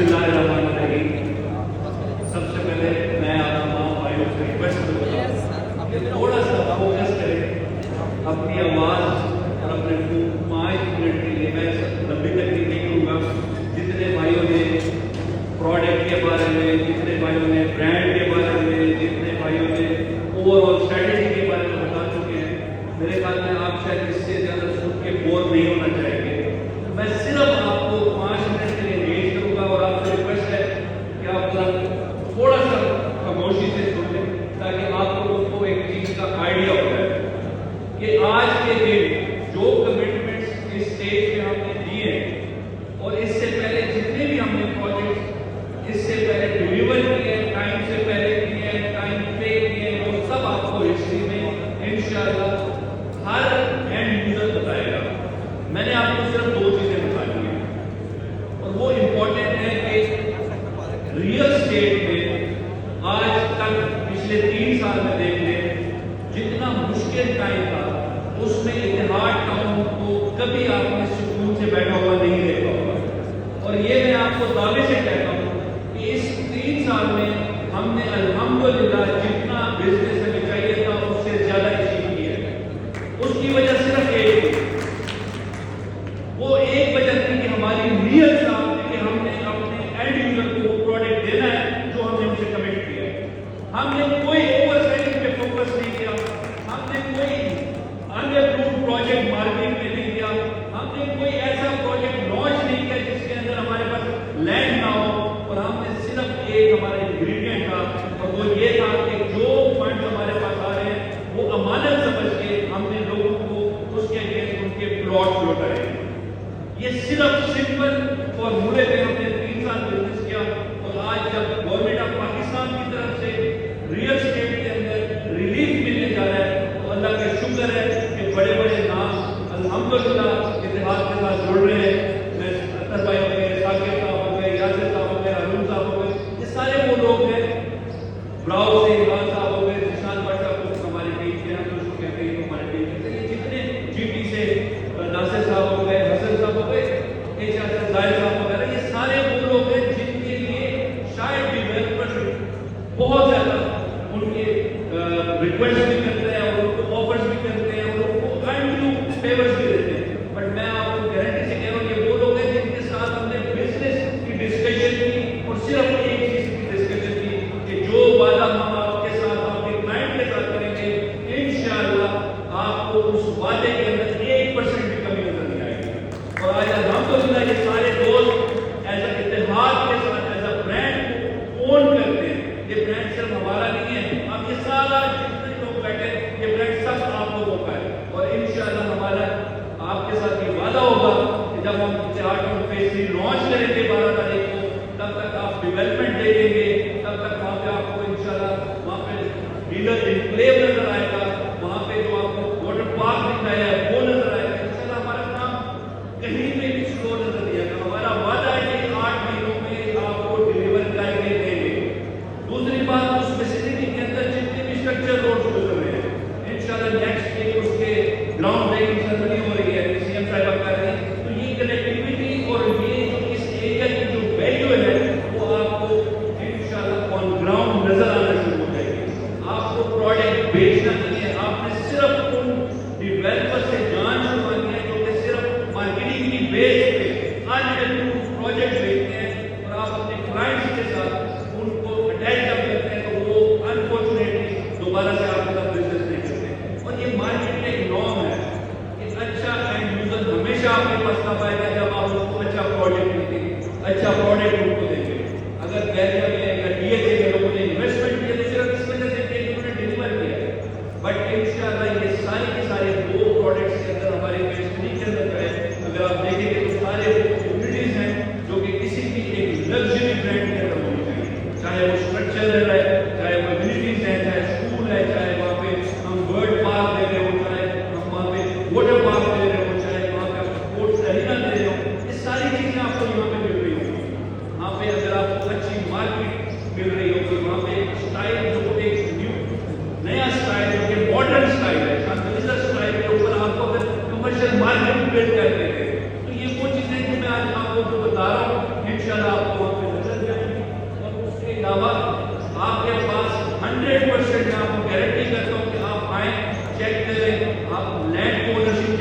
اللہ الرحمن الرحیم. سب سے پہلے میں آپ تمام بھائیوں سے ریکویسٹ کروں کہ تھوڑا سا فوکس کریں اپنی آواز اور اپنے 5 منٹ کے لیے. میں لمبی تقریر نہیں کروں گا. جتنے بھائیوں نے پروڈکٹ کے بارے میں، جتنے بھائیوں نے برانڈ کے بارے میں، جتنے بھائیوں نے اوور آل اسٹریٹجی کے بارے میں بتا چکے ہیں، میرے خیال میں آپ شاید اس سے زیادہ سن کے بور نہیں ہونا چاہیں گے. میں صرف آپ کو 5 منٹ کے لیے انگیج کروں گا اور آپ سے ریکویسٹ ہے کہ آپ تھوڑا سا خاموشی سے سن لیں تاکہ آپ لوگوں کو ایک چیز کا آئیڈیا ہو جائے کہ آج کے دن جو کمٹمنٹس اس اسٹیج پہ ہم نے دیے ہیں اور اس سے پہلے جتنے بھی ہم نے پروجیکٹس اس سے پہلے ڈیلیور کیے ہیں، ٹائم سے پہلے کیے ہیں، ٹائم پہ کیے ہیں، وہ سب آپ کو ہسٹری میں انشاءاللہ ہر اینڈ یوزر بتائے گا. میں نے آپ کو صرف 2 چیزیں بتانی ہیں اور وہ امپورٹنٹ ہے کہ ریئل اسٹیٹ میں آج تک پچھلے 3 سال میں دیکھ لیں جتنا مشکل ٹائم تھا اس میں اتحاد ٹاؤن کو کبھی آپ نے سکون سے بیٹھا ہوا نہیں دیکھا ہوگا. اور یہ میں آپ کو دعوے سے کہتا ہوں کہ اس 3 سال میں ہم نے الحمدللہ جتنا بزنس ہمیں چاہیے تھا اس سے زیادہ اچیو کیا ہے. اس کی وجہ صرف ایک تھی، وہ ایک وجہ تھی کہ ہماری ریئل صاحب تھی کہ ہم نے اپنے اینڈ یوزر کو وہ پروڈکٹ دینا ہے جو ہم نے ان سے کمٹ کیا ہے. ہم نے کوئی اوور سیلنگ پہ فوکس نہیں کیا، ہم نے کوئی ان اپرووڈ پروجیکٹ مارکیٹ میں نہیں کیا، ہم نے کوئی ایسا پروجیکٹ لانچ نہیں کیا جس کے اندر ہمارے پاس لینڈ نہ ہو. اور ہم نے صرف ایک ہمارا انگریڈینٹ تھا اور وہ یہ تھا کہ جو فنڈ ہمارے پاس آ رہے ہیں وہ امانت سمجھ کے ہم نے لوگوں کو اس کے اگینسٹ ان کے پلاٹ لوٹائے. یہ صرف سمپل فارمولے پہ ہم نے 3 سال بزنس کیا. اور آج جب گورنمنٹ آف پاکستان کی طرف سے ریئل اسٹیٹ کے اندر ریلیف ملنے جا رہا ہے تو اللہ کا شکر ہے کہ بڑے بڑے نام الحمدللہ اتحاد کے ساتھ جڑ رہے ہیں. میں اطہر بھائی ہو گئے، ثاقب صاحب ہو گئے، یاسر صاحب ہو گئے، ارون صاحب ہو گئے، یہ سارے وہ لوگ ہیں. براؤ سے عمران صاحب ہو گئے، جشان بٹ صاحب ہمارے ٹیم کے ہیں، جو کہتے ہیں ہمارے ٹیم کے. یہ جتنے جی ٹی سے ناصر صاحب ہو گئے، حسن صاحب ہو گئے، زاہد صاحب وغیرہ، یہ سارے وہ لوگ ہیں جن کے لیے شاید ڈیولپر بہت زیادہ ان کے ریکویسٹ بھی کرتے ہیں اور ان کو آفرز بھی کرتے ہیں اور ان کو کنٹینیو فیورز بھی دیتے ہیں. بٹ میں آپ کو گارنٹی سے کہہ رہا ہوں کہ وہ لوگ ہیں جن کے ساتھ ہم نے بزنس کی ڈسکشن کی اور صرف ایک چیز کی ڈسکشن کی کہ جو وعدہ ہم آپ کے ساتھ آپ کے کلائنٹ کے ساتھ کریں گے انشاءاللہ آپ کو اس وعدے کے اندر 1% بھی کمی نظر نہیں آئے گی. اور آج الحمدللہ یہ سارے دوست ایز اے اتحاد کے ساتھ ایز اے برانڈ کو اون کرتے ہیں. یہ برانڈ صرف ہمارا نہیں ہے، آپ یہ سارا جتنے لوگ بیٹھے یہ برانڈ سب آپ لوگوں کا ہے. اور انشاءاللہ ہمارا آپ کے ساتھ یہ وعدہ ہوگا کہ جب ہم اتحاد ٹاؤن فیز 3 لانچ کریں گے 12 تاریخ کو، تب تک آپ ڈیولپمنٹ دیکھیں گے، تب تک وہاں پہ آپ کو انشاءاللہ وہاں پہ ڈیلر انکلیو نظر آئے گا، وہاں پہ جو آپ کو واٹر پارک دکھایا ہے وہ نظر آئے گا. انشاءاللہ ہمارا کام کہیں پہ بھی سلو نظر نہیں آئے گا. ہمارا وعدہ ہے کہ 8 مہینوں میں آپ کو ڈیلیور کر کے دیں گے. دوسری بات، اس فیسلٹی کے اندر جتنے بھی اسٹرکچر روڈ گزر رہے ہیں انشاءاللہ نیکسٹ ڈے اس کے گراؤنڈ بریکنگ سرمنی ہو رہی ہے، سی ایم صاحبہ کر رہے ہیں. تو یہ کنیکٹیوٹی اور یہ جو اس ایریا کی جو ویلیو ہے وہ آپ کو انشاءاللہ آن گراؤنڈ نظر آنا شروع ہو جائے گی. آپ کو پروڈکٹ بیچنا نہیں ہے، آپ نے صرف ان ڈیولپر سے جان چھڑوانی ہے جو کہ صرف مارکیٹنگ کی بیس پہ پروجیکٹ بیچتے ہیں. اور آپ اپنے کلائنٹس کے ساتھ ان کو اٹیچ جب کرتے ہیں تو وہ انفارچونیٹلی دوبارہ سے آپ کے ساتھ بزنس نہیں کرتے. اور یہ مارکیٹ میں ایک نارم ہے کہ اچھا اینڈ یوزر ہمیشہ آپ کے پاس تب آئے گا جب آپ اس کو اچھا پروڈکٹ دیں گے، اچھا پروڈکٹ ان کو دیں گے. اگر بیریا میں یا ڈی ایچ اے میں لوگوں نے انویسٹمنٹ کیا تو صرف اس وجہ سے کہ انہوں نے ڈیلیور کیا ہے. بٹ انشاءاللہ یہ سارے کے سارے 2 پروڈکٹس کے اندر ہمارے کیسٹری کے اندر جو ہے اگر آپ دیکھیں گے تو سارے یونٹیز ہیں جو کہ کسی بھی ایک لگژری برانڈ کے اندر ہونی چاہیے. چاہے وہ اسٹرکچر ہے، چاہے وہ امینٹیز ہیں، چاہے اسکول ہے، چاہے وہاں پہ ہم برڈ پارک دے رہے ہو، چاہے ہم وہاں پہ واٹر پارک دے رہے ہو، چاہے وہاں پہ اسپورٹس ارینا دے رہے ہو، یہ ساری چیزیں آپ کو یہاں پہ مل رہی ہوں گی. وہاں پہ اگر آپ کو اچھی مارکیٹ مل رہی ہوگی، وہاں پہ ایک اسٹائل جو ایک نیا اسٹائل جو کہ ماڈرن اسٹائل ہے، کنزر اسٹائل کے اوپر آپ کو اگر کمرشل مارکیٹ بلڈ کرتے ہیں تو یہ وہ چیزیں جو میں آج آپ کو بتا رہا ہوں انشاءاللہ آپ کو وہاں پہ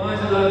5000